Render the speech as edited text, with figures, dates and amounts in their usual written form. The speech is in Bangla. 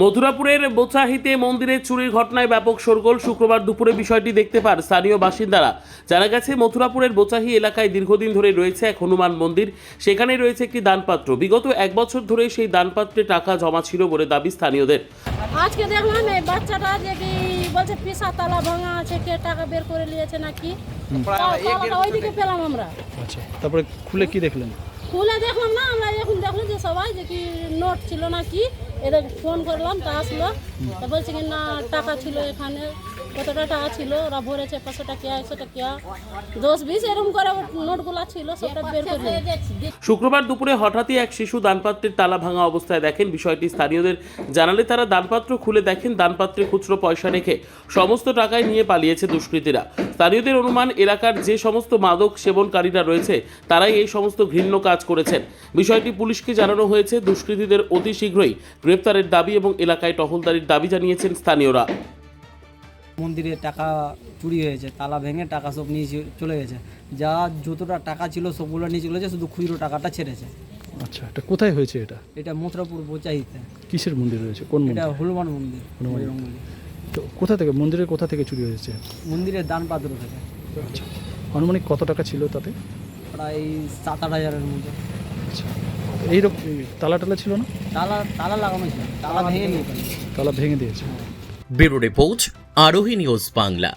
মথুরাপুরের বোচাহিতে মন্দিরে চুরির ঘটনায় ব্যাপক শোরগোল। শুক্রবার দুপুরে বিষয়টি দেখতে পান স্থানীয় বাসিন্দারা। জানা গেছে, মথুরাপুরের বোচাহি এলাকায় দীর্ঘদিন ধরে রয়েছে এক হনুমান মন্দির। সেখানে রয়েছে একটি দানপাত্র। বিগত 1 বছর ধরে সেই দানপাত্রে টাকা জমা ছিল বলে দাবি স্থানীয়দের। আজকে দেখলাম এই বাচ্চাটা যে কি বলছে পিসা তালা ভাঙা আছে, কে টাকা বের করে নিয়েছে নাকি, তালাটা ওইদিকে পেলাম আমরা। আচ্ছা, তারপরে খুলে কি দেখলেন? খুলে দেখলাম না, আমরা এখন দেখলাম যে সবাই যে কি নোট ছিল নাকি, এদের ফোন করলাম তা আসলো, তা বলছে কি না টাকা ছিল এখানে, কতটা টাকা ছিল, ওরা ভরেছে 500 টাকা 100 টাকা 10-20 এরকম করে নোটগুলা ছিল, সবটা বের করে শুক্রবার দুপুরে হঠাৎই এক শিশু দানপাত্রের তালা ভাঙা অবস্থায় দেখেন। বিষয়টি স্থানীয়দের জানালে তারা দানপাত্র খুলে দেখেন দানপাত্রে খুচরো পয়সা রেখে সমস্ত টাকায় নিয়ে পালিয়েছে দুষ্কৃতীরা। স্থানীয়দের অনুমান, এলাকার যে সমস্ত মাদক সেবনকারীরা রয়েছে তারাই এই সমস্ত ঘৃণ্য কাজ করেছেন। বিষয়টি পুলিশকে জানানো হয়েছে। দুষ্কৃতীদের অতি শীঘ্রই গ্রেপ্তারের দাবি এবং এলাকায় টহলদারির দাবি জানিয়েছেন স্থানীয়রা। মন্দিরে টাকা চুরি হয়েছে, তালা ভেঙে টাকা সব নিয়ে চলে গেছে। যা যতটা টাকা ছিল সবগুলো নিয়ে চলে গেছে, শুধু খুচরো টাকাটা ছেড়েছে। আচ্ছা, এটা কোথায় হয়েছে? এটা মথুরাপুর বোচাহিতে। কিসের মন্দির রয়েছে? কোন এটা মন্দির? হনুমান মন্দির। হনুমান বজরং মন্দির। বলি। তো কোথা থেকে মন্দিরের কোথা থেকে চুরি হয়েছে? মন্দিরের দান পাত্র থেকে আচ্ছা, আনুমানিক কত টাকা ছিল তাতে? প্রায় 7-8 হাজারের মতো। আচ্ছা, এইরকম তালা টালা ছিল না? তালা লাগানো ছিল, তালা ভেঙে নিয়ে পালিয়েছে। তালা ভেঙে দিয়েছে। ব্যুরো রিপোর্ট, আরোহী নিউজ বাংলা।